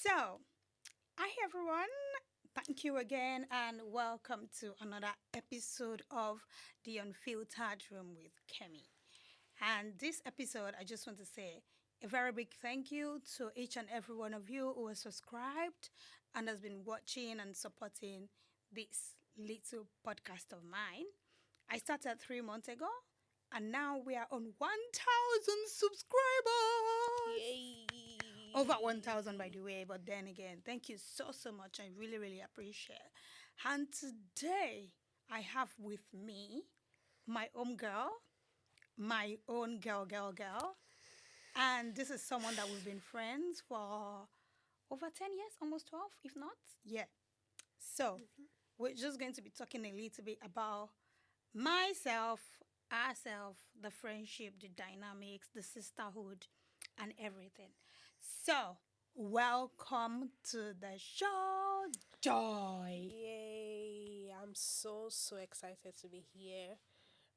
So, hi everyone. Thank you again and welcome to another episode of The Unfiltered Room with Kemi. And this episode, I just want to say a very big thank you to each and every one of you who has subscribed and has been watching and supporting this little podcast of mine. I started 3 months ago and now we are on 1,000 subscribers. Yay! Over 1,000, by the way, but then again, thank you so much. I really, really appreciate it. And today, I have with me my own girl, my own girl. And this is someone that we've been friends for over 10 years, almost 12, if not. Yeah. So, we're just going to be talking a little bit about myself, ourselves, the friendship, the dynamics, the sisterhood, and everything. So, welcome to the show, Joy. Yay! I'm so excited to be here.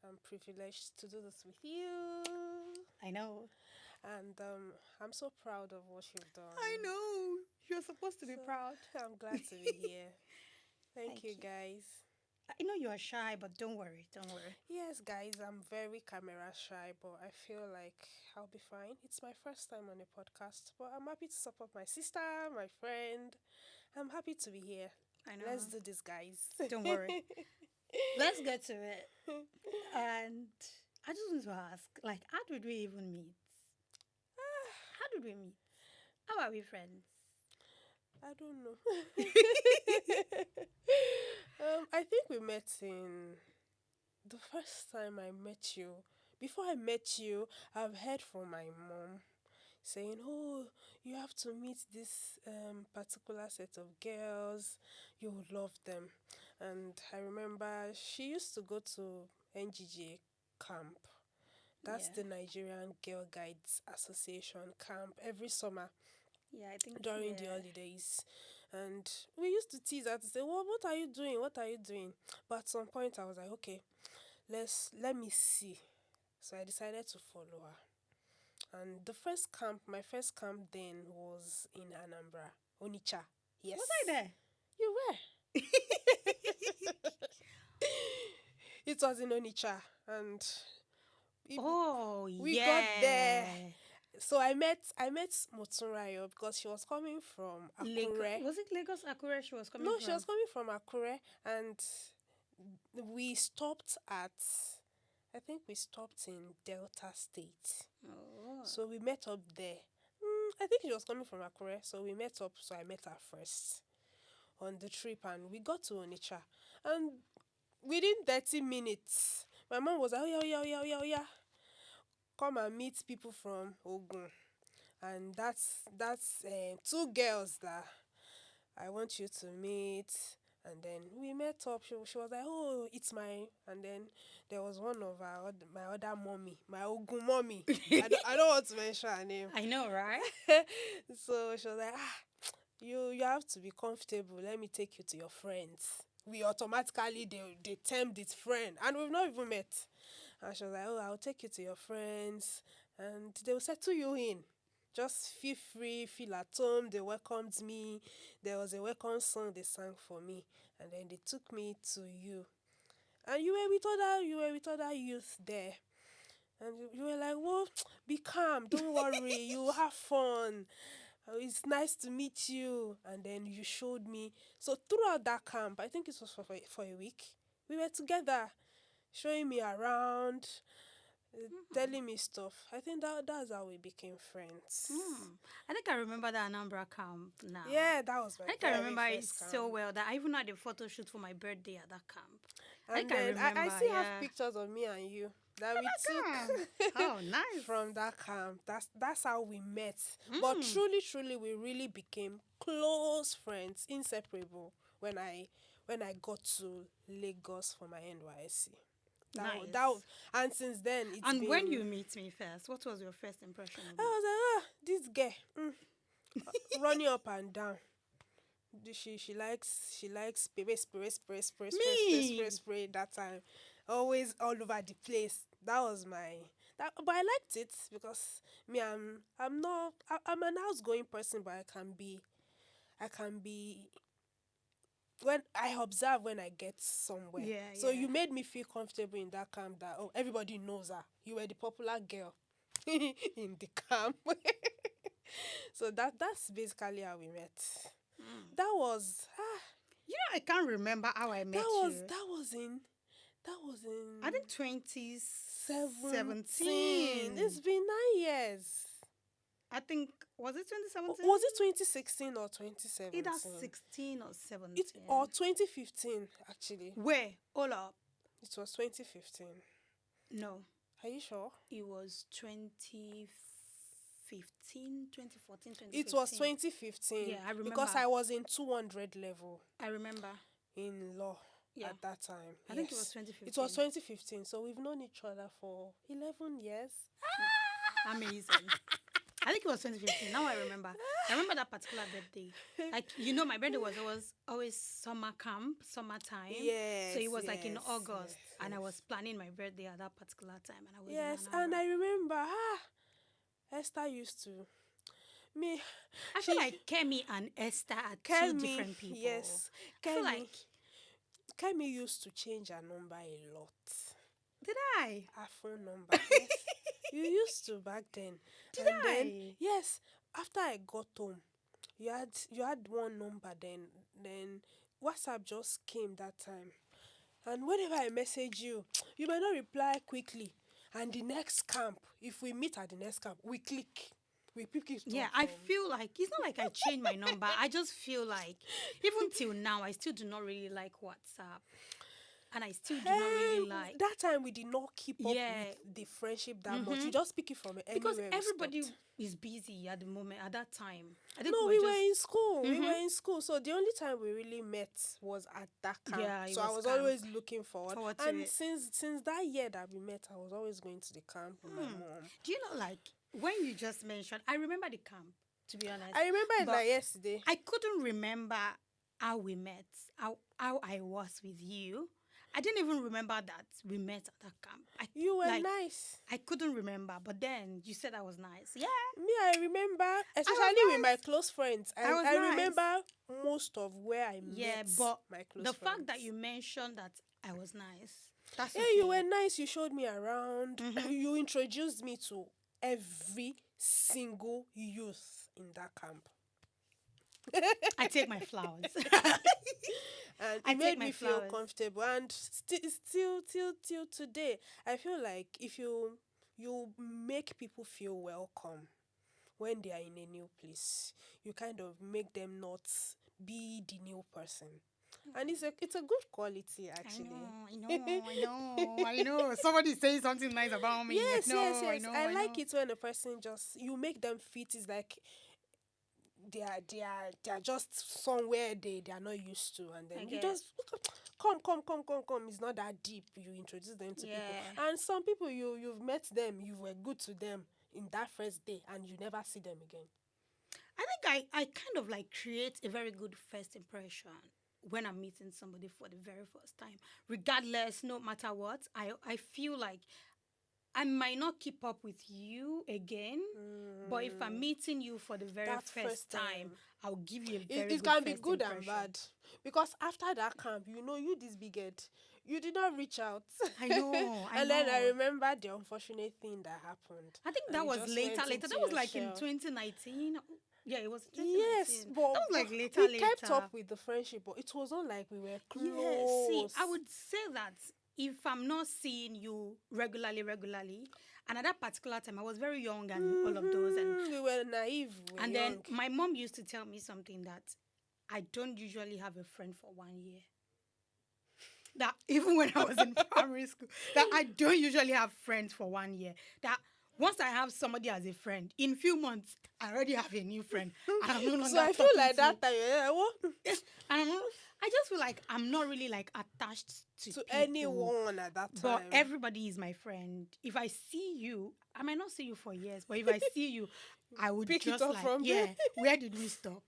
I'm privileged to do this with you. I know. And I'm so proud of what you've done. I know. You're supposed to be So, proud. I'm glad to be here. Thank you, Thank you. guys. I know you are shy, but don't worry. Don't worry. Yes, guys, I'm very camera shy, but I feel like I'll be fine. It's my first time on a podcast, but I'm happy to support my sister, my friend. I'm happy to be here. I know. Let's do this, guys. Don't worry. Let's get to it. And I just want to ask, like, how did we even meet? How did we meet? How are we friends? I don't know. I think we met in the first time I met you. Before I met you, I've heard from my mom saying, "Oh, you have to meet this particular set of girls. You would love them." And I remember she used to go to NGGA camp. That's Yeah. the Nigerian Girl Guides Association camp every summer Yeah, I think, during the yeah. holidays. And we used to tease her to say, "Well, what are you doing? What are you doing?" But at some point I was like, okay, let me see. So I decided to follow her. And my first camp then was in Anambra, Onitsha. Yes. Was I there? You were. It was in Onitsha. And it, Oh, we yeah. got there. So I met Motunrayo because she was coming from Akure. Was it Lagos Akure she was coming No, from? she was coming from Akure, and we stopped at, I think we stopped in Delta State. Oh. So we met up there. I think she was coming from Akure, so we met up. So I met her first on the trip, and we got to Onitsha. And within 30 minutes, my mom was like, "Oh yeah, oh yeah, oh yeah, oh yeah, come and meet people from Ogun." And that's two girls that I want you to meet. And then we met up. She was like, "Oh, it's my..." And then there was one of my other mommy, my Ogun mommy. I don't want to mention her name. I know, right? So she was like, you have to be comfortable. Let me take you to your friends. We automatically, they termed it friend. And we've not even met. And she was like, "Oh, I'll take you to your friends. And they will settle you in. Just feel free, feel at home." They welcomed me. There was a welcome song they sang for me. And then they took me to you. And you were with other youth there. And you were like, "Well, be calm, don't worry, you have fun. It's nice to meet you." And then you showed me. So throughout that camp, I think it was for a week, we were together, showing me around, telling me stuff. I think that's how we became friends. I think I remember that Anambra camp now. Yeah, that was my I think very I remember it first camp. so well that I even had a photo shoot for my birthday at that camp. I And think I then remember. I still yeah. have pictures of me and you that we Camp. took Oh, nice. from that camp. That's how we met. But truly, we really became close friends, inseparable when I got to Lagos for my NYSC. Nice. And since then it's And been. when you meet me first, what was your first impression of I me? was like, this girl, running up and down. She likes spray that time, always all over the place. That was but I liked it because me, I'm an outgoing person, but I can be I can be when I observe when I get somewhere. Yeah, So yeah. you made me feel comfortable in that camp that oh everybody knows her. You were the popular girl in the camp. So that's basically how we met. Mm. That was I can't remember how I met you. that was I in think 2017. 17. It's been 9 years. I think, was it 2017? Was it 2016 or Either 2017? 16 or It 17. or 2015 actually. Where? Hold up. It was 2015. No, Are you sure? it was 2015, 2014, It was 2015. 2015. Yeah, I Because remember. I was in 200 level I remember. in law Yeah. at that time. I think it was Yes. 2015. It was 2015. So we've known each other for 11 years. Amazing. I think it was 2015. Now I remember. I remember that particular birthday. Like, my birthday was always summer camp, summertime. Yes. So it was like in yes, August. yes, And I yes. was planning my birthday at that particular time. And I was Yes, in and Anambra. I remember, Esther used to me. I feel like Kemi and Esther are two Kemi, different people. yes, I feel Kemi, like, Kemi used to change her number a lot. did I? Her phone number. Yes, you used to back then. Did and then, I? yes, after I got home, you had one number. Then WhatsApp just came that time, and whenever I message you, you might not reply quickly. And the next camp, if we meet at the next camp, we pick it Yeah, up I from- feel like it's not like I changed my number. I just feel like even till now, I still do not really like WhatsApp, and I still do not really like that time we did not keep up Yeah. with the friendship that much. You just pick it from anywhere. because we everybody stopped. is busy at the moment at that time. I think No, we we were were just in school. We were in school. So the only time we really met was at that camp. Yeah, it so I was was camp. always looking forward. Forward to And it. since that year that we met, I was always going to the camp with my mom. Do you know, like, when you just mentioned, I remember the camp, to be honest. I remember it But like yesterday. I couldn't remember how we met, how I was with you. I didn't even remember that we met at that camp. You were like, nice. I couldn't remember, but then you said I was nice. Yeah. Me, I remember, especially with my nice. close friends. I was I nice. remember most of where I Yeah, met but my close the friends. fact that you mentioned that I was nice, that's Yeah, okay. you were nice. You showed me around. You introduced me to every single youth in that camp. I take my flowers. And I it take made my me feel flowers. comfortable. And still till today, I feel like if you make people feel welcome when they are in a new place, you kind of make them not be the new person. And it's a good quality actually. I know. Somebody's saying something nice about me. Yes, yes. I know. I like it when a person just you make them fit. It's like they are just somewhere they are not used to, and then I you get. just come. It's not that deep. You introduce them to Yeah. people, and some people you've met them, you were good to them in that first day, and you never see them again. I think I kind of like create a very good first impression when I'm meeting somebody for the very first time. Regardless, no matter what, I feel like I might not keep up with you again, but if I'm meeting you for the very That first first time, time. I'll give you a very It good can be first good and impression. bad, because after that camp, you this big head, you did not reach out. I know. And then I remember the unfortunate thing that happened. I think And that you was just later. went Later, into that was your like in shell. 2019. Yeah, it was 2019. Yes, but that was like later. we kept up with the friendship, but it was not like we were close. Yeah, see, I would say that if I'm not seeing you regularly, and at that particular time, I was very young and all of those, and we were naive. We were and young. then my mom used to tell me something that I don't usually have a friend for 1 year. That even when I was in primary school, that I don't usually have friends for 1 year. That once I have somebody as a friend, in few months, I already have a new friend. And I'm no longer So I feel talking like to that time, what? and I just feel like I'm not really like attached to To people, anyone at that time. but everybody is my friend. If I see you, I might not see you for years, but if I see you, I would Pick it just up like, from yeah, there. where did we stop?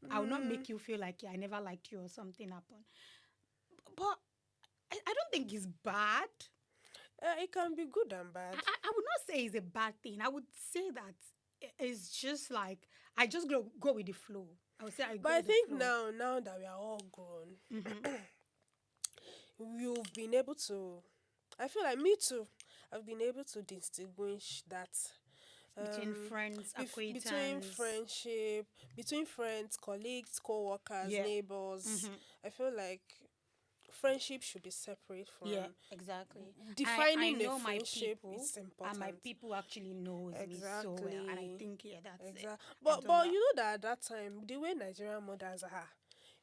I will not make you feel like I never liked you or something happened. But I don't think it's bad. It can be good and bad. I would not say it's a bad thing. I would say that it's just like I just go with the flow. I would say I But go I with the think flow. now that we are all grown, you've been able to. I feel like me too. I've been able to distinguish that Between friends, between acquaintance. friendship, between friends, colleagues, co-workers, Yeah. neighbors. Mm-hmm. I feel like friendship should be separate Yeah, from exactly. I defining a know my friendship people, is and my important. people actually knows me so well, and I Exactly. think yeah, that's it. Exactly. I've But done but that. you know that at that time, the way Nigerian mothers are,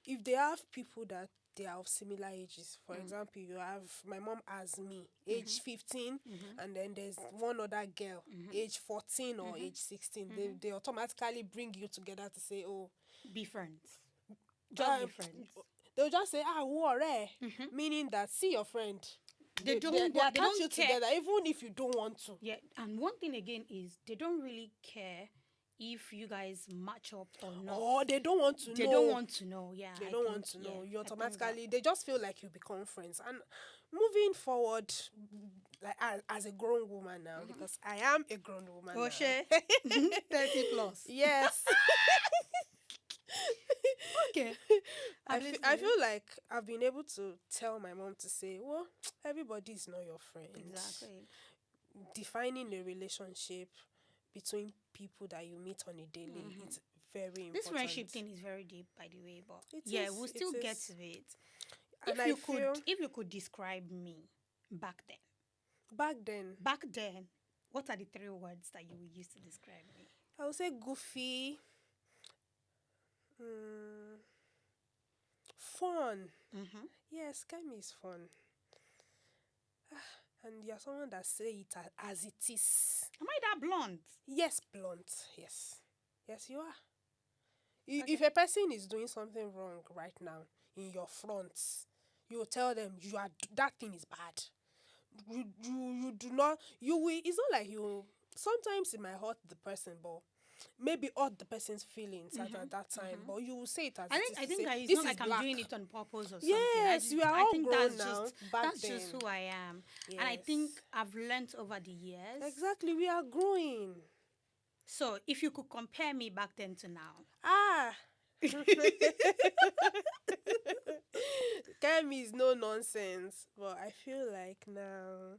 if they have people that they are of similar ages, for example, you have my mom as me, age 15, and then there's one other girl, age 14 or age 16, they automatically bring you together to say, oh, Be friends. Just be um, friends. they'll just say, ah, who are meaning that see your friend. They They don't want, they attach don't you care. together, even if you don't want to. Yeah, and one thing again is they don't really care if you guys match up or not. Or they don't want to They know. don't want to know. Yeah, They I don't think want to yeah, know. You I think that. automatically, they just feel like you become friends. And moving forward, like as a grown woman now, because I am a grown woman now. Oshe, 30 plus. Yes. Okay. I feel like I've been able to tell my mom to say, well, everybody is not your friend. Exactly. Defining a relationship between people that you meet on a daily is very important. This friendship thing is very deep, by the way, but It yeah, is, we'll it still get is. to it. And I feel If you could describe me back then, back then, what are the 3 words that you would use to describe me? I would say goofy, fun. Mm-hmm. Yes, Kemi is fun. And you're someone that say it as it is. Am I that blunt? Yes, blunt. Yes. Yes, you are. Okay. If a person is doing something wrong right now in your front, you tell them that thing is bad. You do not, you will, it's not like you, sometimes it might hurt the person, but maybe hurt the person's feelings at that time, but you will say it as I it think is. I think Say, that it's this not is like I'm black. doing it on purpose or something. Yes, we are I all think grown that's now. just Back that's then, just who I am. And I think I've learnt over the years. exactly, we are growing. So if you could compare me back then to now. Ah. Kemi is no nonsense, but I feel like now,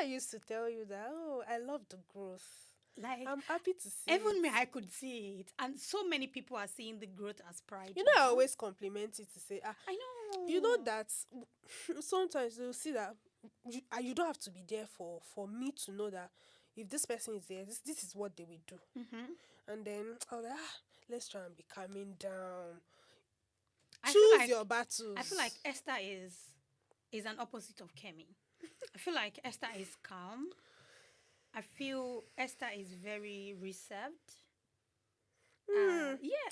I used to tell you that, oh, I love the growth. Like I'm happy to see even it. me, I could see it. And so many people are seeing the growth as pride. I now. always compliment it to say, I know. you know that sometimes you'll see that you don't have to be there for me to know that if this person is there, this is what they will do. And then I was like, let's try and be calming down. Choose your battles. I feel like Esther is an opposite of Kemi. I feel like Esther is calm. I feel Esther is very reserved.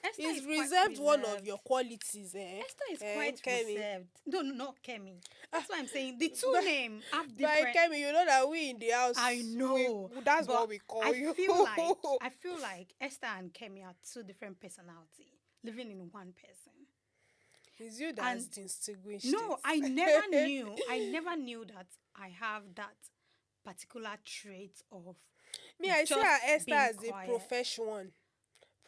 Esther is quite reserved one of your qualities, Esther is quite Kemi. reserved. No, not Kemi. That's why I'm saying the two names have But different. Kemi, you know that we in the house. I know. That's but what we call you. I feel like Esther and Kemi are 2 different personalities living in one person. It's you that has distinguished. No, it. I never knew. I never knew that I have that particular trait of. Me, I see just her Esther being as quiet. a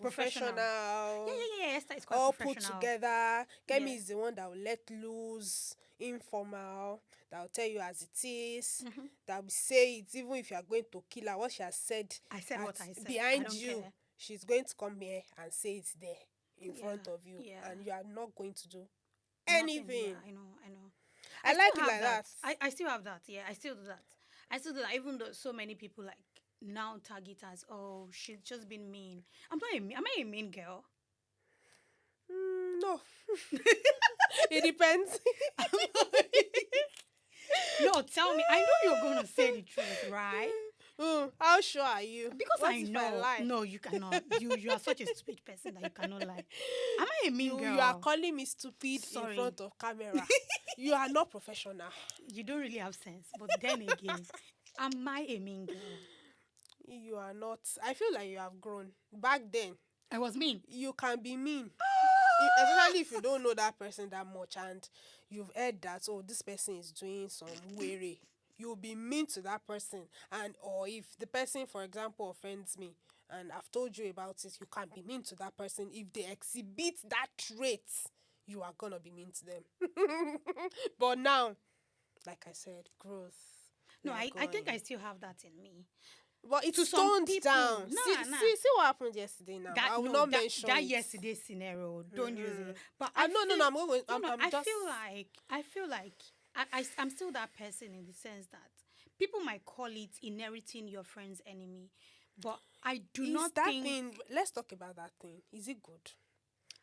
professional. Yeah. Esther is quite all professional. put together. Kemi Yeah. is the one that will let loose, informal, that will tell you as it is, that will say it even if you are going to kill her. What she has said, I said what I said. behind I don't you, care. she's going to come here and say it there in front of you, and you are not going to do anything. Yeah, I know. I like still it have like that. I still have that. Yeah, I still do that. Even though so many people like now tag it as, oh, she's just been mean. Am I a mean girl? No. It depends. No, tell me. I know you're gonna say the truth, right? How sure are you? Because What I if know. lie? No, you cannot. You are such a stupid person that you cannot lie. Am I a mean girl? You are calling me stupid Sorry. in front of camera. You are not professional. You don't really have sense. But then again, am I a mean girl? You are not. I feel like you have grown. Back then, I was mean. you can be mean. Especially if you don't know that person that much and you've heard that, oh, this person is doing some weary. You'll be mean to that person. Or if the person, for example, offends me and I've told you about it, you can be mean to that person. If they exhibit that trait, you are gonna be mean to them. But now, like I said, growth. No, We are I think I going. still have that in me. But it's To some toned people, down. See, nah, nah. see what happened yesterday now. That I will no, not that mention that it. yesterday scenario, don't use it. But Ah, no, no, no, I'm I just. feel like I'm still that person in the sense that people might call it inheriting your friend's enemy, but I do Is not that think thing? Let's talk about that thing. Is it good?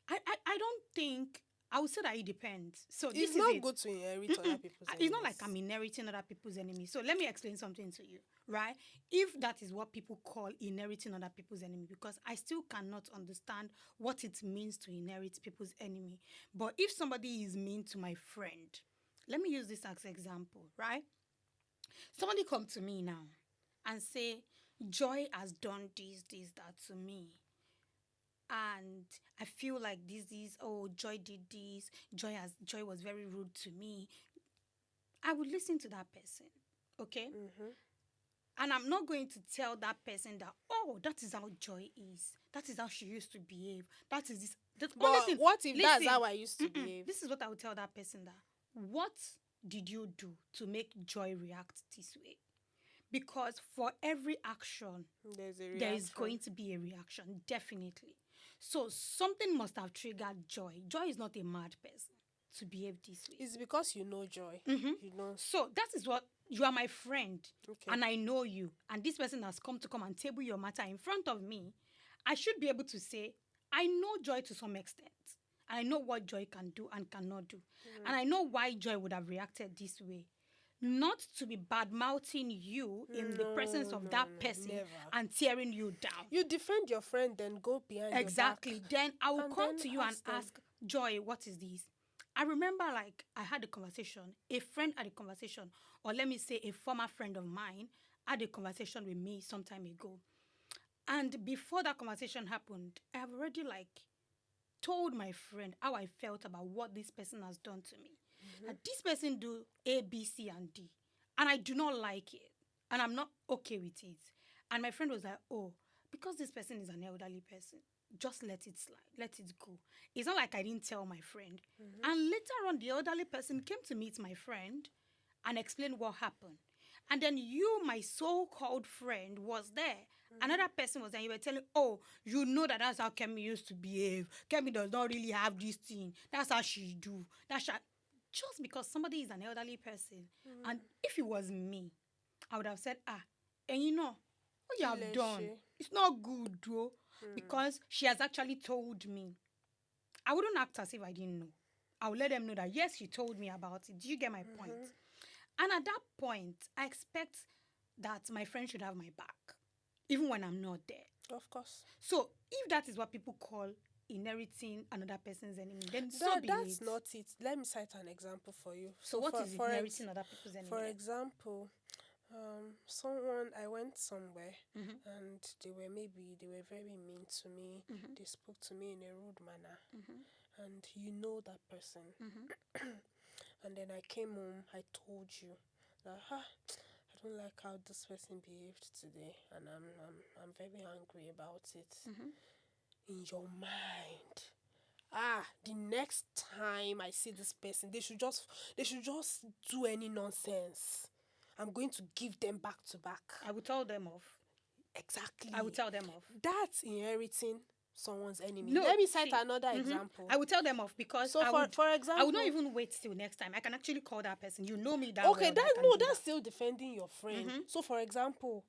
I don't think I would say that it depends. So It's this is not it. good to inherit other people's It's not like enemies. I'm inheriting other people's enemy. So let me explain something to you, right? If that is what people call inheriting other people's enemy, because I still cannot understand what it means to inherit people's enemy. But if somebody is mean to my friend, let me use this as example, right? Somebody come to me now and say, Joy has done this, that to me. And I feel like oh, Joy did this, Joy was very rude to me. I would listen to that person, okay? And I'm not going to tell that person that, oh, that is how Joy is. That is how she used to behave. That is this. The only But thing, what if that's listen, how I used to behave? this is what I would tell that person that, what did you do to make Joy react this way? Because for every action, There's a reaction. there is going to be a reaction, definitely. So something must have triggered Joy. Joy is not a mad person to behave this way. It's because you know Joy. You know. So that is what you are, my friend, Okay. and I know you, and this person has come and table your matter in front of me. I should be able to say, I know Joy to some extent. I know what Joy can do and cannot do. And I know why Joy would have reacted this way. Not to be bad-mouthing you in the presence of that person never. and tearing you down. You defend your friend, then go behind Exactly. your back. Then I will And come then to you and ask them. ask, Joy, what is this? I remember, like, I had a conversation, a friend had a conversation, or let me say a former friend of mine had a conversation with me some time ago. And before that conversation happened, I have already, like, told my friend how I felt about what this person has done to me. That this person do A, B, C, and D. And I do not like it. And I'm not okay with it. And my friend was like, oh, because this person is an elderly person, just let it slide, let it go. It's not like I didn't tell my friend. And later on, the elderly person came to meet my friend and explained what happened. And then you, my so-called friend, was there. Another person was there. You were telling, oh, you know that's how Kemi used to behave. Kemi does not really have this thing. That's how she do. Just because somebody is an elderly person. And if it was me, I would have said, and you know, what you have done, it's not good, though. Because she has actually told me. I wouldn't act as if I didn't know. I would let them know that, yes, she told me about it. Do you get my point? And at that point, I expect that my friend should have my back, even when I'm not there. Of course. So if that is what people call inheriting another person's enemy, then That's not it. Let me cite an example for you. So what is inheriting other people's enemy? For example, I went somewhere and they were very mean to me. They spoke to me in a rude manner, and you know that person. And then I came home. I told you that I don't like how this person behaved today, and I'm very angry about it. In your mind, the next time I see this person, they should just do any nonsense. I'm going to give them back to back. I will tell them off. Exactly. I will tell them off. That's inheriting someone's enemy. No, Let me cite another example. I will tell them off because for example, I would not even wait till next time. I can actually call that person. You know me that okay, well. that's still defending your friend. So for example,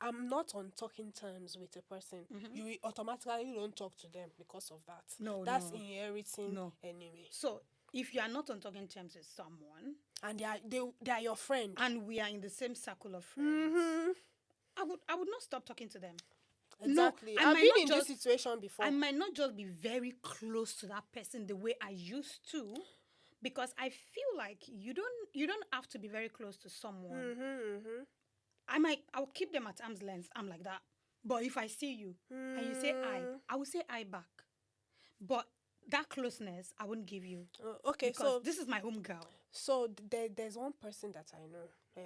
I'm not on talking terms with a person. You automatically don't talk to them because of that. No, that's inheriting enemy. So if you are not on talking terms with someone, and they are your friend, and we are in the same circle of friends, I would not stop talking to them. Exactly. No, I've been in this situation before. I might not just be very close to that person the way I used to, because I feel like you don't have to be very close to someone. I'll keep them at arm's length. I'm like that. But if I see you and you say I will say I back. But that closeness, I wouldn't give you. Okay, because so this is my home girl. So there's one person that I know.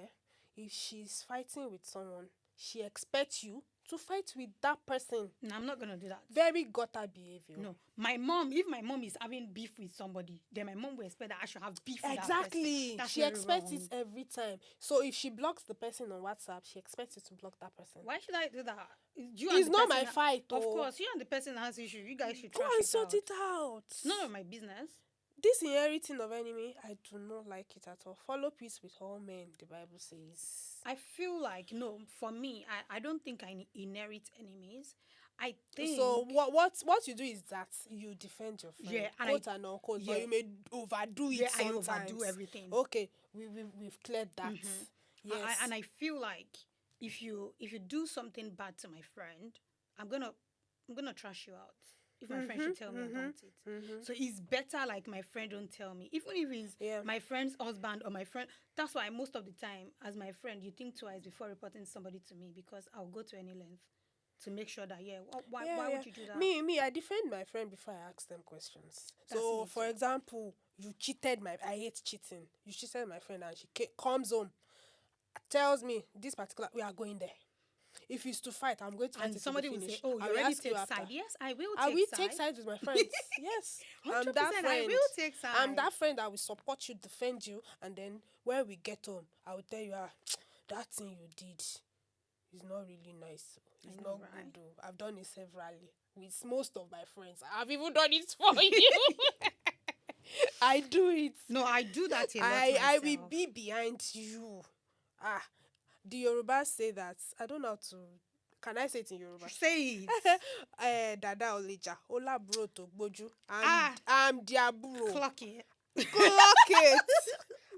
If she's fighting with someone, she expects you to fight with that person. No, I'm not gonna do that. Very gutter behavior. No, my mom. If my mom is having beef with somebody, then my mom will expect that I should have beef with that person. Exactly. That's She very expects wrong. it every time. So if she blocks the person on WhatsApp, she expects you to block that person. Why should I do that? You It's and the not person my fight, Of oh. course, you and the person has issue. You guys should Go trash and it sort out. it out. It's none of my business. This inheriting of enemy, I do not like it at all. Follow peace with all men, the Bible says. I feel like, no, for me, I don't think I inherit enemies. I think So what you do is that you defend your friend, Yeah, and quote and unquote, yeah. but you may overdo it yeah, I sometimes. overdo everything. Okay, we've cleared that. Yes. And I feel like if you do something bad to my friend, I'm gonna trash you out. If my friend should tell me about it. So it's better like my friend don't tell me. Even if it's Yeah. my friend's husband or my friend. That's why most of the time, as my friend, you think twice before reporting somebody to me, because I'll go to any length to make sure that why would you do that? Me, I defend my friend before I ask them questions. That's So, me for too. example, you cheated I hate cheating. You cheated my friend and she comes home, tells me this particular, we are going there. If it's to fight, I'm going to fight And it to somebody the will finish. say, "Oh, I you will already ask take after. side." Yes, I will. I take will side. take sides with my friends. Yes, I'm 100%. that friend. I will take side. I'm that friend that will support you, defend you, and then when we get home, I will tell you, that thing you did is not really nice. It's know, not right? good though. I've done it severally with most of my friends. I've even done it for you. I do it. No, I do that a lot I will myself. be behind you. The Yorubas say that. I don't know how to. Can I say it in Yoruba? Say it. Dada Oleja, Ola bro to Gboju. Ah. I'm their bro. Clock it. Clock it.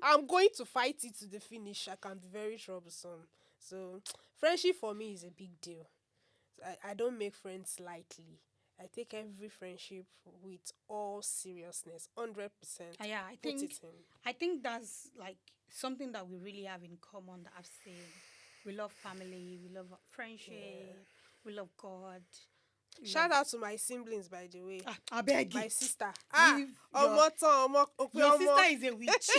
I'm going to fight it to the finish. I can be very troublesome. So, friendship for me is a big deal. I don't make friends lightly. I take every friendship with all seriousness, 100%. Yeah, Put it in. I think that's like something that we really have in common that I've seen. We love family, we love friendship, we love God. Shout out to my siblings, by the way. I beg you. My sister. Leave your sister is a witch.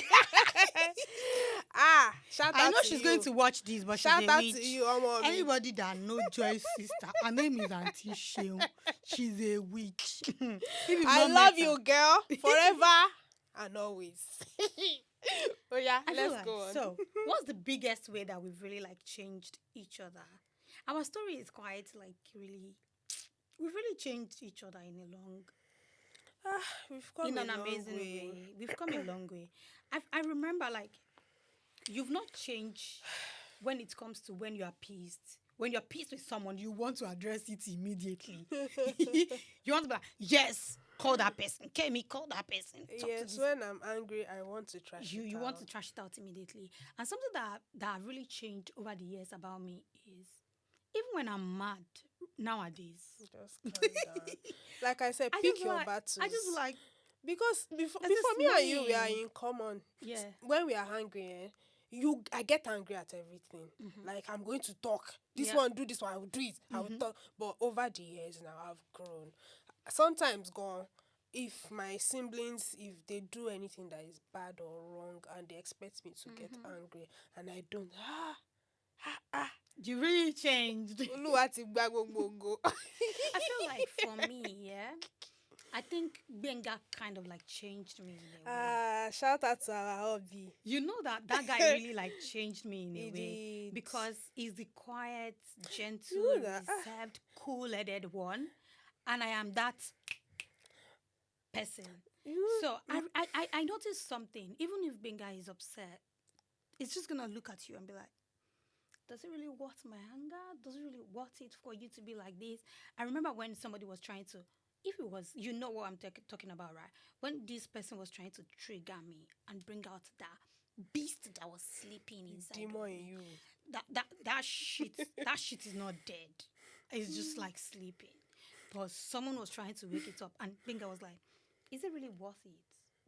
Shout out I know to she's you. going to watch this, but Shout she's a out witch. to you, Omo. Anybody that knows Joy's sister, her name is Auntie Sheon. She's a witch. If you've I not love met her- you, girl, forever and always. Oh yeah, I feel let's like, go on. so, what's the biggest way that we've really like changed each other? Our story is quite like we've really changed each other in a long, We've come in a an long amazing way. way. We've come a long way. I remember like you've not changed when it comes to when you are pissed. When you're pissed with someone, you want to address it immediately. You want to be like, yes, call that person. Kemi, call that person. Talk to Yes, this when I'm angry, I want to trash it you want out. to trash it out immediately. And something that really changed over the years about me is even when I'm mad nowadays, Just calm down. Like I said, I pick just your like, battles. I just like, Because before There's this me and you, we are mind. in common. yeah, When we are angry, I get angry at everything. Like I'm going to talk. This Yeah. one do this one, I will do it. I will talk. But over the years now, I've grown. Sometimes if my siblings, if they do anything that is bad or wrong and they expect me to get angry and I don't, you really changed. Olúwa ti gba gbogbo ògo. I feel like for me, yeah, I think Benga kind of like changed me in a way. Shout out to our hobby. You know that guy really like changed me in a He way did. because he's the quiet, gentle, You know that, reserved, cool-headed one, and I am that person. So I noticed something. Even if Benga is upset, it's just gonna look at you and be like, does it really worth my anger? Does it really worth it for you to be like this? I remember when somebody was trying to, if it was, you know what I'm talking about, right? When this person was trying to trigger me and bring out that beast that was sleeping inside of Demon me. in you. That shit is not dead. It's just like sleeping. But someone was trying to wake it up, and Binga was like, "Is it really worth it?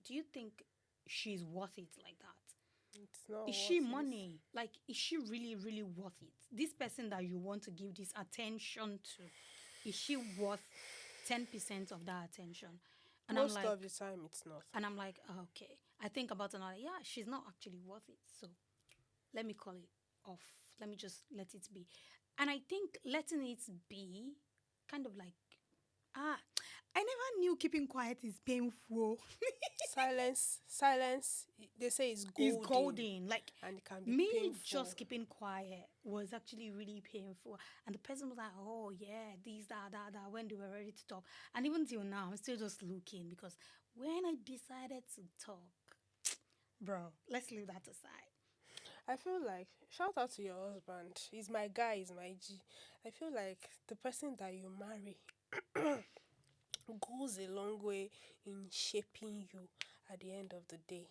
Do you think she's worth it like that? It's not. Is she worth it. money? Like, is she really, really worth it? This person that you want to give this attention to, is she worth 10% of that attention?" And Most I'm like, of the time, it's not. and I'm like, oh, okay. I think about another. Yeah, she's not actually worth it. So let me call it off. Let me just let it be. And I think letting it be kind of like, I never knew keeping quiet is painful. Silence, they say is It's golden. golden. Like, And it can be me painful. just keeping quiet was actually really painful. And the person was like, oh, yeah, this, that, when they were ready to talk. And even till now, I'm still just looking because when I decided to talk, bro, let's leave that aside. I feel like, shout out to your husband. He's my guy, he's my G. I feel like the person that you marry goes a long way in shaping you at the end of the day.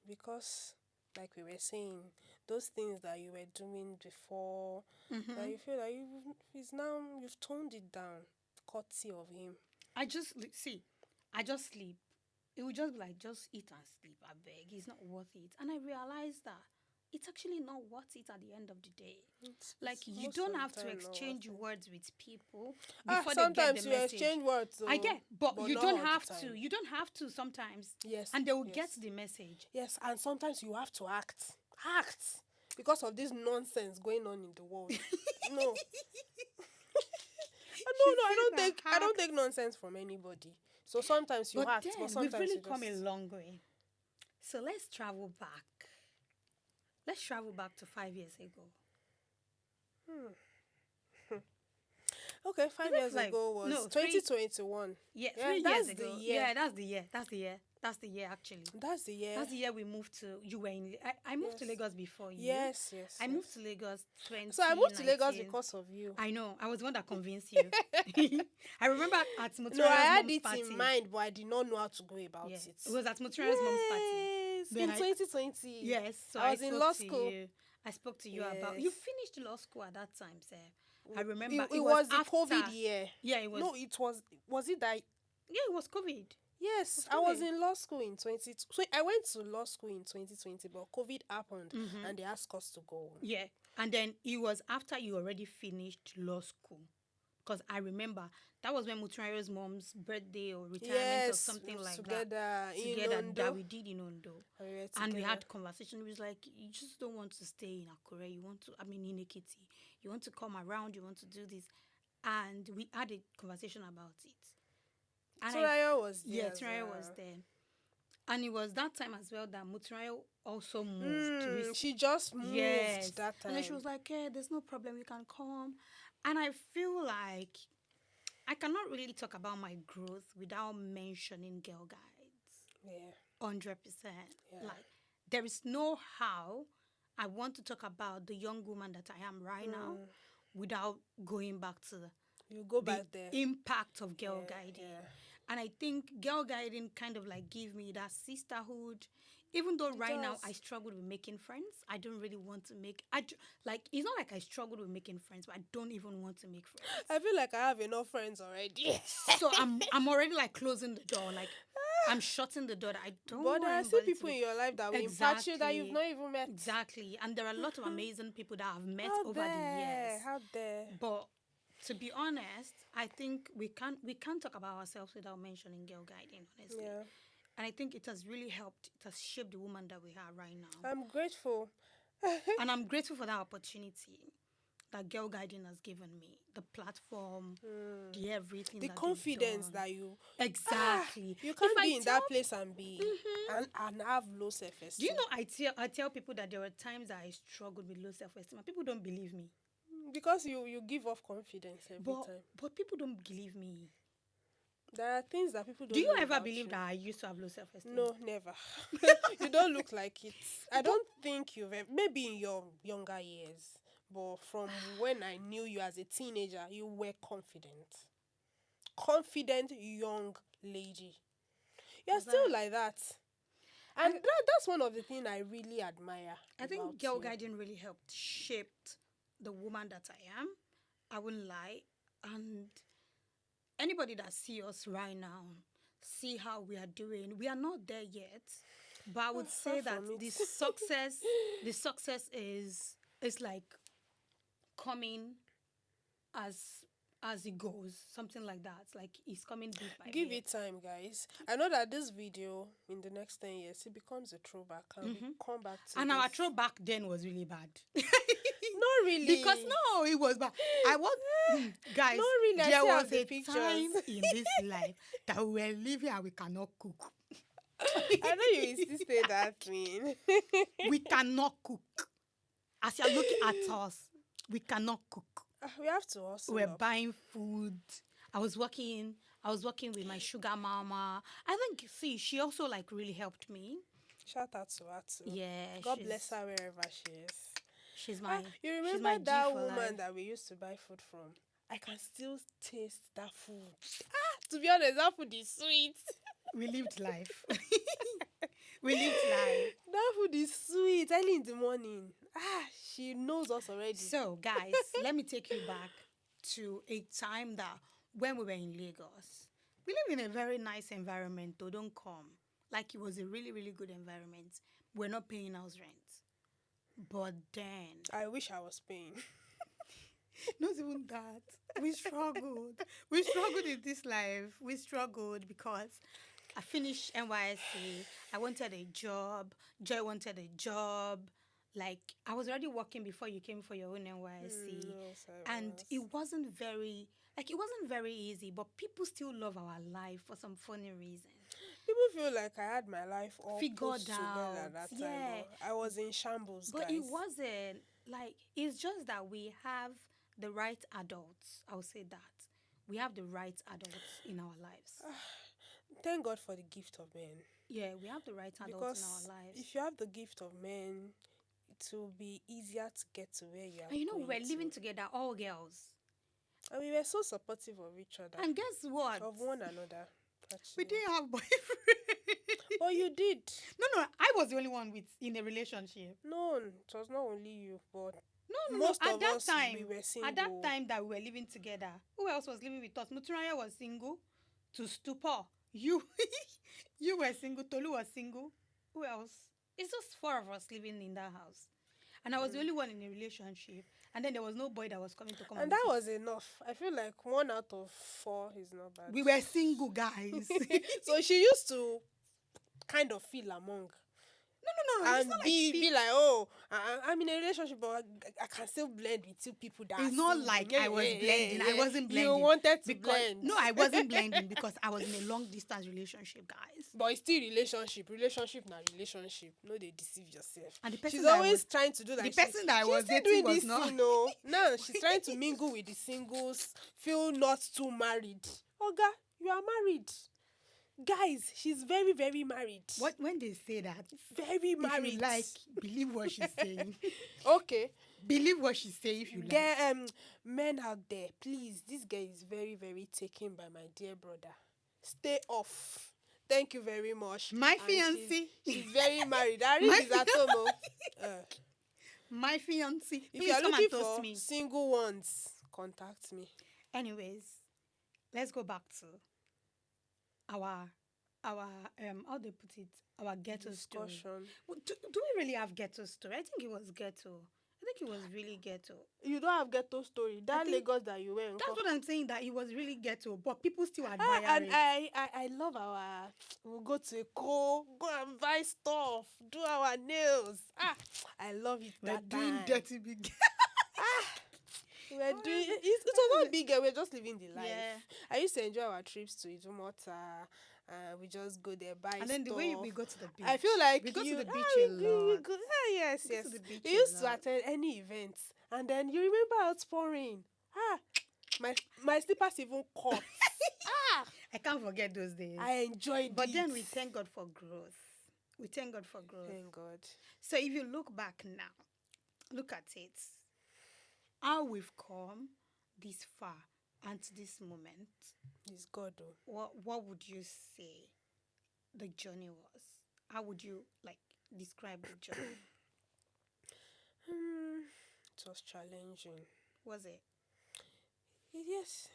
Because, like we were saying, those things that you were doing before, that you feel like you've toned it down, courtesy of him. I just sleep. It would just be like, just eat and sleep. I beg. It's not worth it. And I realized that it's actually not worth it at the end of the day. Like, you most don't of have the to time not exchange worth it. words with people before they get Sometimes the you message. exchange words. I get, but you not don't all the have time. to. You don't have to sometimes. Yes. And they will yes. get the message. Yes, and sometimes you have to act. Because of this nonsense going on in the world. No. I don't take nonsense from anybody. So sometimes you act, but sometimes we've really you come a just... long way. So let's travel back. Let's travel back to 5 years ago. Okay, 5 years like- ago was no, 2021. Yeah, Yeah, 3 years that's ago. the year. Yeah, that's the year. That's the year actually. That's the year. That's the year we moved to. You were in. I moved to Yes. Lagos before you. Yes. I moved to Lagos 20. So I moved to Lagos because of you. I know. I was the one that convinced you. I remember at Mutura's No, I had mom's it party. in mind, but I did not know how to go about Yeah. it. It was at Mutura's mom's party. Yes, Then in I- 2020. Yes. So I was in spoke law to school. you. I spoke to you about. You Yes. finished law school at that time, sir. I remember. It was the after, COVID year. Yeah, it was. No, it was it that... Yeah, it was COVID. Yes, It was I was COVID. in law school in 20... So I went to law school in 2020, but COVID happened and they asked us to go. Yeah, and then it was after you already finished law school, because I remember that was when Muturayo's mom's birthday or retirement or something like together that. in Together Ondo. that we did in Ondo. And we were And we together. had conversation. It was like, you just don't want to stay in Akure. You want to, in Ekiti. You want to come around. You want to do this. And we had a conversation about it. And Turayo was there. yeah, as Turayo well. was there. And it was that time as well that Muturayo also moved. She just moved that time. And then she was like, yeah, there's no problem. You can come. And I feel like I cannot really talk about my growth without mentioning Girl Guides. Yeah. 100%. Yeah. Like, there is no how I want to talk about the young woman that I am right now without going back to You go the back there. impact of Girl Guiding. Yeah. And I think Girl Guiding kind of like give me that sisterhood. Even though right now does. I struggle with making friends, I don't really want to make. Like, it's not like I struggle with making friends, but I don't even want to make friends. I feel like I have enough friends already. So I'm already like closing the door, like I'm shutting the door. That I don't. But there are want still anybody to people be- in your life that will impact you that you've Exactly. not even met. Exactly, and there are a lot of amazing people that I've met How over the years. How dare. But to be honest, I think we can't talk about ourselves without mentioning Girl Guiding, honestly. Yeah. And I think it has really helped. It has shaped the woman that we are right now. I'm grateful. And I'm grateful for that opportunity that Girl Guiding has given me. The platform, the everything. The that they've confidence done. that you... Exactly. You can't If I be in tell- that place and be... And have low self-esteem. Do you know I tell people that there were times that I struggled with low self-esteem and people don't believe me. Because you give off confidence every time. But people don't believe me. There are things that people don't Do you know ever about believe you. that I used to have low self-esteem? No, never. You don't look like it. I don't think you've ever, maybe in your younger years, but from when I knew you as a teenager, you were confident. Confident young lady. You're still like that. And that's one of the things I really admire. I think about Girl you. Guiding really helped shaped the woman that I am. I wouldn't lie. And anybody that see us right now, see how we are doing. We are not there yet, but I would say far that from it. the success is like coming as it goes, something like that. Like it's coming bit by Give bit. it time, guys. I know that this video in the next 10 years it becomes a throwback and we come back to And our this. throwback then was really bad. Not really. Because no, it was bad. I want guys. Not really. I There still was have the a pictures. time in this life that we were living and we cannot cook. I know you will still say that thing. We cannot cook. As you're looking at us, we cannot cook. We have to hustle We're up. buying food. I was working with my sugar mama. I think see, she also like really helped me. Shout out to her too. Yeah. God bless her wherever she is. She's my You she's remember my G that for woman life. that we used to buy food from? I can still taste that food. To be honest, that food is sweet. We lived life. We lived life. That food is sweet. Early in the morning. She knows us already. So, guys, let me take you back to a time that when we were in Lagos. We live in a very nice environment, though. Don't come. Like, it was a really, really good environment. We're not paying house rent. But then, I wish I was paying. not even that. We struggled. We struggled in this life. We struggled because I finished NYSC. I wanted a job. Joy wanted a job. Like, I was already working before you came for your own NYSC. Yes, And it wasn't very easy, but people still love our life for some funny reason. People feel like I had my life all Figured put together out, at that time. yeah. But I was in shambles, But guys. it wasn't like, it's just that we have the right adults. I'll say that. We have the right adults in our lives. Thank God for the gift of men. Yeah, we have the right adults Because in our lives. if you have the gift of men, it will be easier to get to where you are. And you know, going we're to. living together, all girls. And we were so supportive of each other. And guess what? Of one another. Actually. We didn't have boyfriend. But you did. No, I was the only one in a relationship. No, it was not only you, but No. most At of that us, time, we were single. at that time that we were living together, who else was living with us? Muturaya was single. To stupor. You were single. Tolu was single. Who else? It's just 4 of us living in that house. And I was the only one in a relationship. And then there was no boy that was coming to come. And that was enough. I feel like 1 out of 4 is not bad. We were single, guys. So she used to kind of feel among. No. It's And not like be like, oh, I'm in a relationship, but I can still blend with 2 people that it's are not single. like I was blending. I wasn't blending. You wanted to because, blend. No, I wasn't blending because I was in a long distance relationship, guys. But it's still relationship. Relationship na relationship. No, they deceive yourself. And the person She's that I always was- trying to do that. the person that I was she's still dating doing was this not- thing, no. Now she's trying to mingle with the singles, feel not too married. Oga, you are married. Guys, she's very, very married. What when they say that? Very married. If you like, believe what she's saying. Okay. Believe what she's saying if you like. Get men out there, please. This girl is very, very taken by my dear brother. Stay off. Thank you very much. My And fiancé. She's very married. Ari My is at home. Oh. My fiancé. If Please you are come looking and toast for me. single ones, contact me. Anyways, let's go back to our how they put it, our ghetto story. Discussion. Do we really have ghetto story? I think it was ghetto. I think it was really ghetto. You don't have ghetto story. That think Lagos that you went. That's what I'm saying, that it was really ghetto, but people still admire And it. I love our. We'll go to a go and buy stuff, do our nails. I love it. We're that doing time. dirty big. We're doing it was not big. We're just living the life. Yeah. I used to enjoy our trips to Idumota. We just go there, buy And then the way stuff. we go to the beach. I feel like we go you, to the beach we a go- we lot. go- yes, We go yes. to the beach We a used to lot. attend any events, and then you remember outpouring. My slippers even caught. I can't forget those days. I enjoyed But it. then we thank God for growth. We thank God for growth. Thank God. So if you look back now, look at it. How we've come this far and to this moment, It's God, though. what would you say the journey was? How would you describe the journey? It was challenging. Was it? Yes,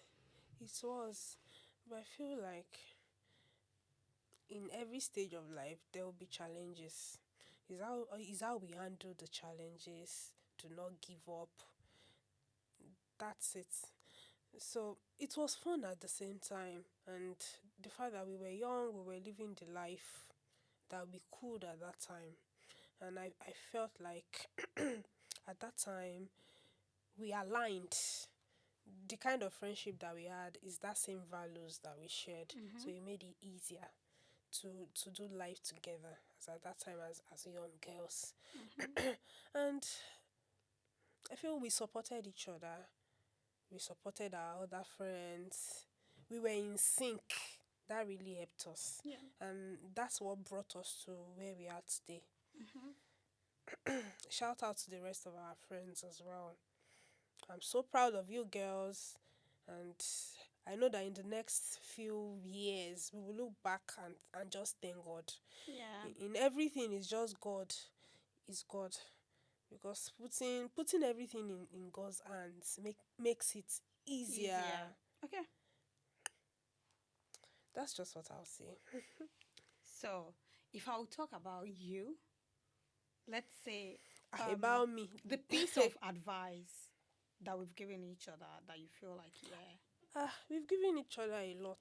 it was. But I feel like in every stage of life there will be challenges. Is how we handle the challenges, to not give up. That's it. So it was fun at the same time, and the fact that we were young, we were living the life that we could at that time. And I felt like at that time we aligned. The kind of friendship that we had is that same values that we shared. So it made it easier to do life together as at that time as young girls. And I feel we supported each other. We supported our other friends. We were in sync. That really helped us. Yeah. And that's what brought us to where we are today. Shout out to the rest of our friends as well. I'm so proud of you girls. And I know that in the next few years, we will look back and just thank God. Yeah. In everything, it's just God. It's God. Because putting everything in God's hands makes it easier. Okay. That's just what I'll say. So, if I will talk about you, let's say About me. the piece of advice that we've given each other that you feel like, yeah, We've given each other a lot.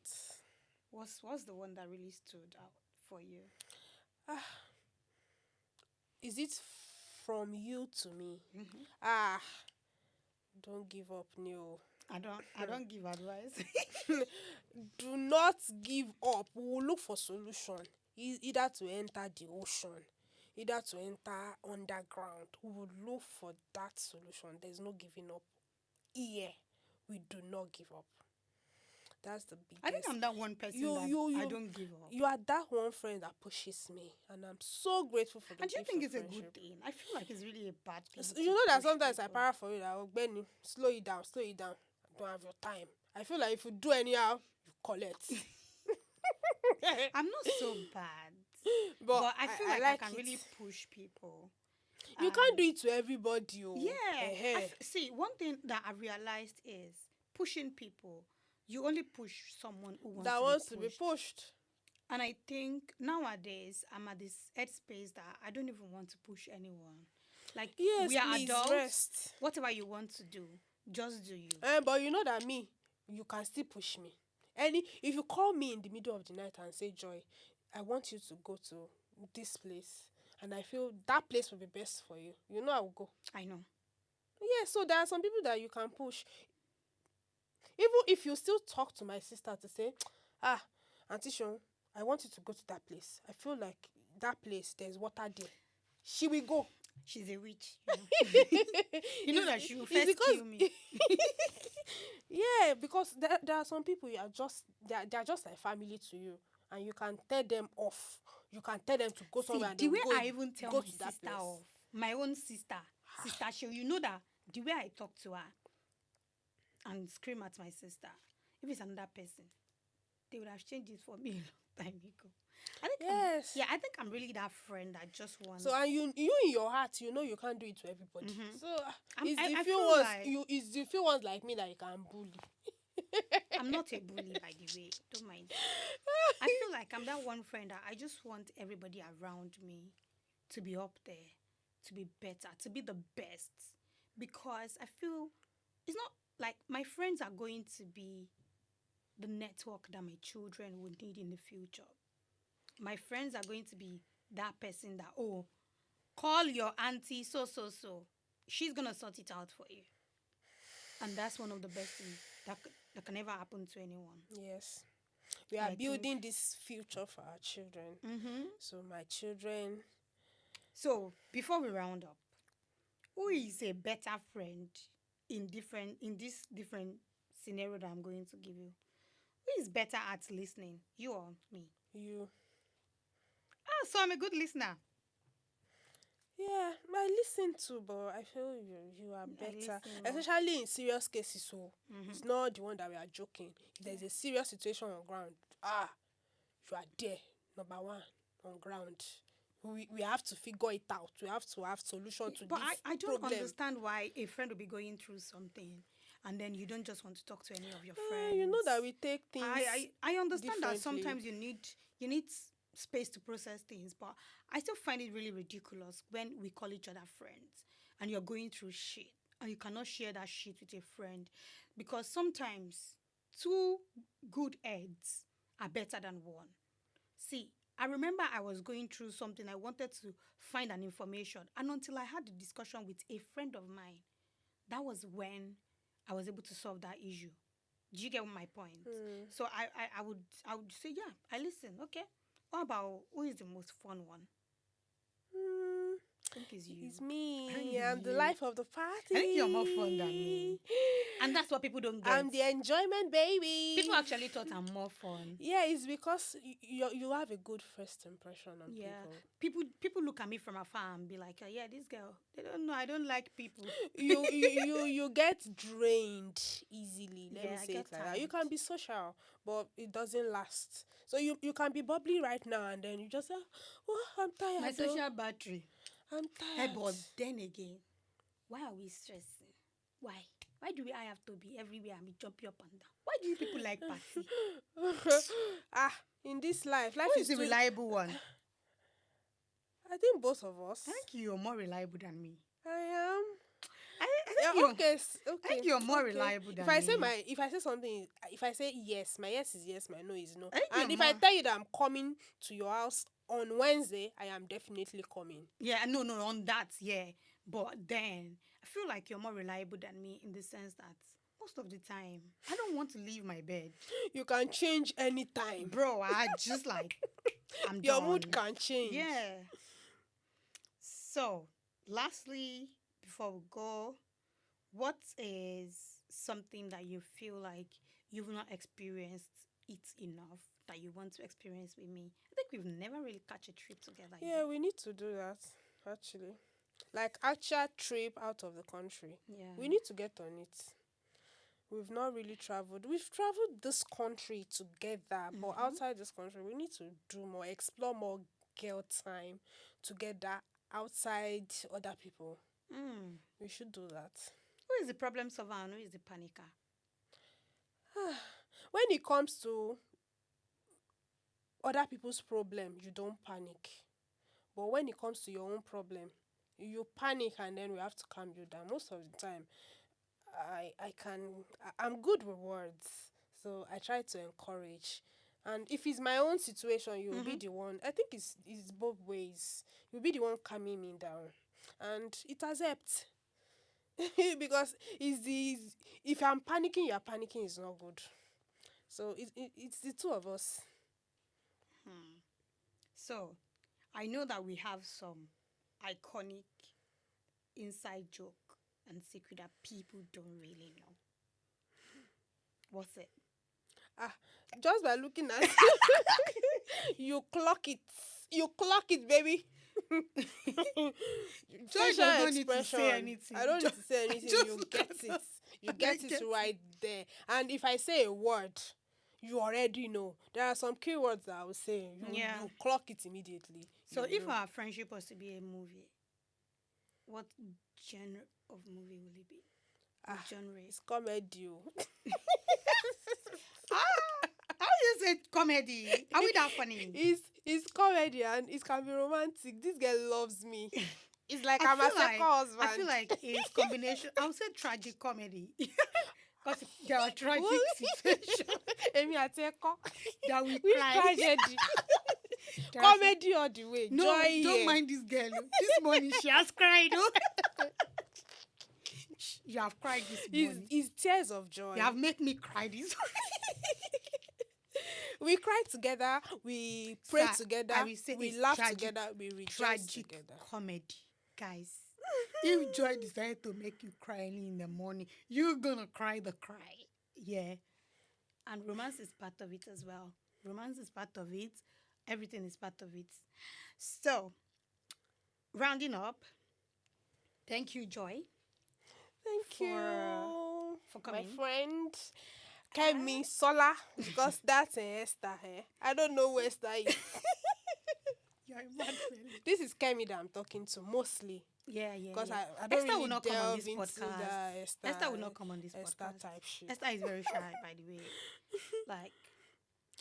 what's the one that really stood out for you? Is it from you to me? Don't give up, Neil. I don't give advice. Do not give up. We will look for solution. Either to enter the ocean, either to enter underground. We will look for that solution. There's no giving up. Here, we do not give up. That's the biggest. I think I'm that one person I don't give up. You are that one friend that pushes me, and I'm so grateful for the And do you gift think of it's a friendship. good thing? I feel like it's really a bad thing. You to know that push sometimes I people. para for you that, oh, Benny, slow it down. I don't have your time. I feel like if you do anyhow, you collect. I'm not so bad. but I feel like I can really push people. You can't do it to everybody. Oh. Yeah. See, one thing that I realized is pushing people. You only push someone who wants to be pushed. And I think nowadays I'm at this headspace that I don't even want to push anyone. Like, yes, we are please, adults. Rest. Whatever you want to do, just do you. But you know that me, you can still push me. If you call me in the middle of the night and say, Joy, I want you to go to this place, and I feel that place will be best for you, you know I will go. I know. Yeah, so there are some people that you can push. Even if you still talk to my sister to say, Auntie Sean, I want you to go to that place. I feel like that place, there's water there. She will go. She's a witch. You know that she will first kill me. Yeah, because there are some people you are just they are just like family to you, and you can tell them off. You can tell them to go somewhere. The way go, I even tell go my to that sister place. off, my own sister Show, you know that the way I talk to her and scream at my sister, if it's another person, they would have changed it for me a long time ago. I think yes. I think I'm really that friend that just wants. So and you in your heart, you know you can't do it to everybody. So it's the few ones like me that you can bully. I'm not a bully, by the way. Don't mind. I feel like I'm that one friend that I just want everybody around me to be up there, to be better, to be the best. Because I feel it's not like my friends are going to be the network that my children will need in the future. My friends are going to be that person that, oh, call your auntie so. She's going to sort it out for you. And that's one of the best things that can ever happen to anyone. Yes. We are building this future for our children. Mm-hmm. So my children. So before we round up, who is a better friend in this different scenario that I'm going to give you? Who is better at listening? You or me? You. So I'm a good listener. Yeah, I listen too, but I feel you are better, especially in serious cases. So it's not the one that we are joking. If there's a serious situation on ground, you are there, number one, on ground. We have to figure it out. We have to have solution to this problem. But I don't understand why a friend will be going through something and then you don't just want to talk to any of your friends. You know that we take things I understand that sometimes you need space to process things, but I still find it really ridiculous when we call each other friends and you're going through shit and you cannot share that shit with a friend, because sometimes two good heads are better than one. See, I remember I was going through something. I wanted to find an information, and until I had a discussion with a friend of mine, that was when I was able to solve that issue. Do you get my point? So I would say, yeah, I listen. Okay. What about who is the most fun one? Mm, I think it's you. it's I think me. it's I'm the you. life of the party. I think you're more fun than me. And that's what people don't get. I'm the enjoyment baby. People actually thought I'm more fun. Yeah, it's because you have a good first impression on Yeah. people. People look at me from afar and be like, oh, yeah, this girl, they don't know. I don't like people. You get drained easily. Let me Yeah, I say it get like that. You tired. can be social, but it doesn't last. So you can be bubbly right now and then you just say, oh, I'm tired. My though. social battery. I'm Hey, tired. but then again, why are we stressing? Why? Why do I have to be everywhere and be jumping up and down? Why do you people like party? In this life Who is is the too. reliable one? I think both of us. I think you're more reliable than me. I am. I think Yeah, you're, okay. I think you're more okay. reliable than If I say me. if I say something, if I say yes, my yes is yes, my no is no. I think And you're if I more- tell you that I'm coming to your house on Wednesday, I am definitely coming. Yeah, no, on that, yeah. But then I feel like you're more reliable than me in the sense that most of the time I don't want to leave my bed. You can change anytime. Bro, I just like I'm Your done. mood can change. Yeah. So, lastly, before we go, what is something that you feel like you've not experienced it enough that you want to experience with me? I think we've never really catch a trip together. Yeah, we need to do that actually. Like actual trip out of the country. Yeah. We need to get on it. We've not really traveled. We've traveled this country together, but outside this country, we need to do more, explore more girl time together outside other people. Mm. We should do that. Who is the problem solver and who is the panicker? When it comes to other people's problem, you don't panic. But when it comes to your own problem, you panic and then we have to calm you down. Most of the time, I'm good with words. So I try to encourage. And if it's my own situation, you'll be the one. I think it's both ways. You'll be the one calming me down. And it has helped. Because if I'm panicking, you're panicking is not good. So it's the two of us. So, I know that we have some iconic inside joke and secret that people don't really know. What's it? Just by looking at you clock it. You clock it, baby. Just Facial don't need to say expression. anything. I don't need to say anything. just You look get at it. us. You I get get it right there. And if I say a word, you already know. There are some keywords that I will say. Yeah. You clock it immediately. So, You if know. our friendship was to be a movie, what genre of movie will it be? What genre? It's comedy. How you say comedy? Are we that funny? It's comedy and it can be romantic. This girl loves me. It's like I'm a feel second husband. I feel like it's combination. I would say tragic comedy. Because there are tragic situations Emi àti Eko. that we Which cry. tragedy? There are some- Comedy all the way. No, Joy don't here. mind this girl. This morning she has cried. Oh. You have cried this morning. It's tears of joy. You have made me cry this We cry together. We pray Sir, together. I will say We it's laugh tragic- together. We rejoice tragic together. comedy. Guys, if Joy decided to make you cry early in the morning, you're gonna cry the cry. Yeah. And romance is part of it as well. Romance is part of it. Everything is part of it. So, rounding up, thank you, Joy, Thank for you. My coming. friend. Kemi Sola. Because that's Esther. I don't know where Esther is. You're a mad fellow. This is Kemi that I'm talking to mostly. Yeah. Because yeah. I don't Esther really will not come on delve this into podcast. the Esther. Esther will not come on this Esther podcast. type shit. Esther is very shy, by the way. Like,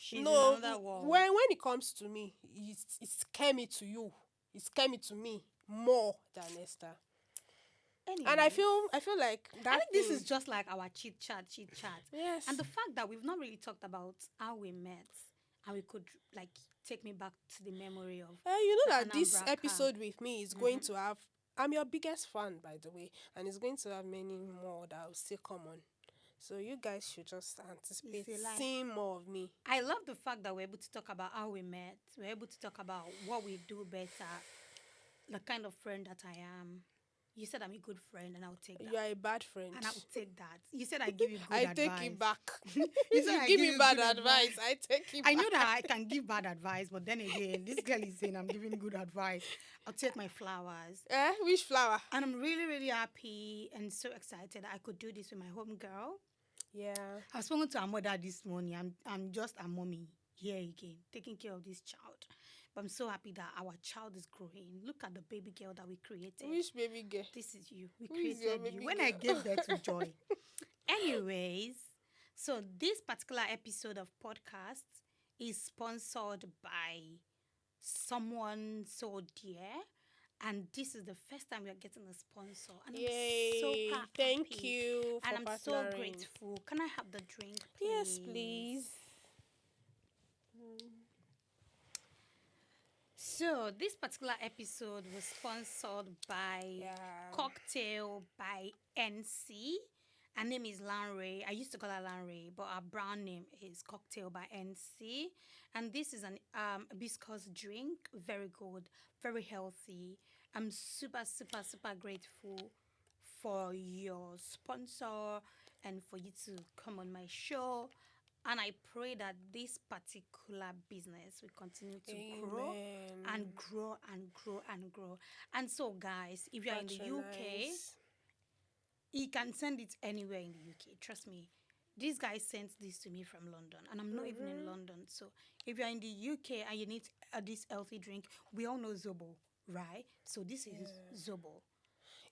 she's No, in another world. when it comes to me, it's Kemi to you. It's Kemi to me more than Esther. Anyway, And I feel like that. I think this thing- is just like our chit chat. Yes. And the fact that we've not really talked about how we met and we could like take me back to the memory of You know that the this Anambra camp. episode with me is going to have I'm your biggest fan, by the way, and it's going to have many more that will still come on. So you guys should just anticipate It's a lie. seeing more of me. I love the fact that we're able to talk about how we met. We're able to talk about what we do better, the kind of friend that I am. You said I'm a good friend, and I'll take You that. are a bad friend. And I will take that. You said I give you good I advice. take it back. You said You I give me bad good advice. I take it back. I know that I can give bad advice, but then again, this girl is saying I'm giving good advice. I'll take my flowers. Which flower? And I'm really, really happy and so excited that I could do this with my home girl. Yeah. I was spoken to her mother this morning. I'm just a mommy here again, taking care of this child. But I'm so happy that our child is growing. Look at the baby girl that we created. Which baby girl? This is you. We Who is your created you. baby When girl? I gave birth to Joy. Anyways, so this particular episode of podcast is sponsored by someone so dear. And this is the first time we are getting a sponsor. And Yay. I'm so happy. Thank you for And I'm so partnering. grateful. Can I have the drink, please? Yes, please. So this particular episode was sponsored by Yeah. Cocktail by NC. Her name is Lanray. I used to call her Lanray, but her brand name is Cocktail by NC. And this is an hibiscus drink. Very good, very healthy. I'm super, super, super grateful for your sponsor and for you to come on my show. And I pray that this particular business will continue to grow Amen. and grow and grow and grow. And so, guys, if you're in the UK, you can send it anywhere in the UK. Trust me. This guy sent this to me from London, and I'm not even in London. So, if you're in the UK and you need this healthy drink, we all know Zobo, right? So, this is Zobo.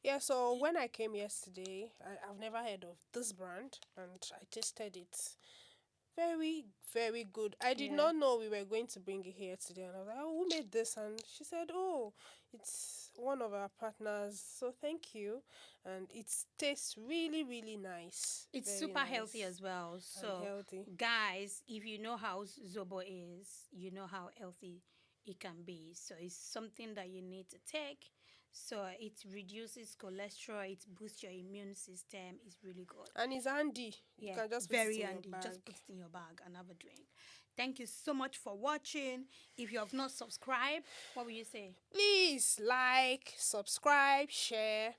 Yeah, so when I came yesterday, I've never heard of this brand, and I tasted it. Very, very good. I did Yeah. not know we were going to bring it here today, and I was like, "Oh, who made this?" And she said, "Oh, it's one of our partners." So thank you, and it tastes really, really nice. It's Very super healthy nice as well. and So, healthy. guys, if you know how Zobo is, you know how healthy it can be. So, it's something that you need to take. So, it reduces cholesterol, it boosts your immune system. It's really good. And it's handy. You can just put very it in handy. your bag. Just put it in your bag and have a drink. Thank you so much for watching. If you have not subscribed, what will you say? Please like, subscribe, share,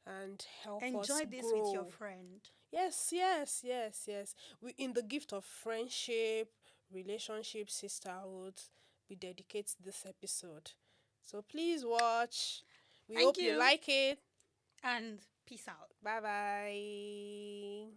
and help us Enjoy this grow. with your friend. Yes. We in the gift of friendship, relationship, sisterhood, we dedicate this episode. So please watch. We Thank hope you you. like it. And peace out. Bye bye.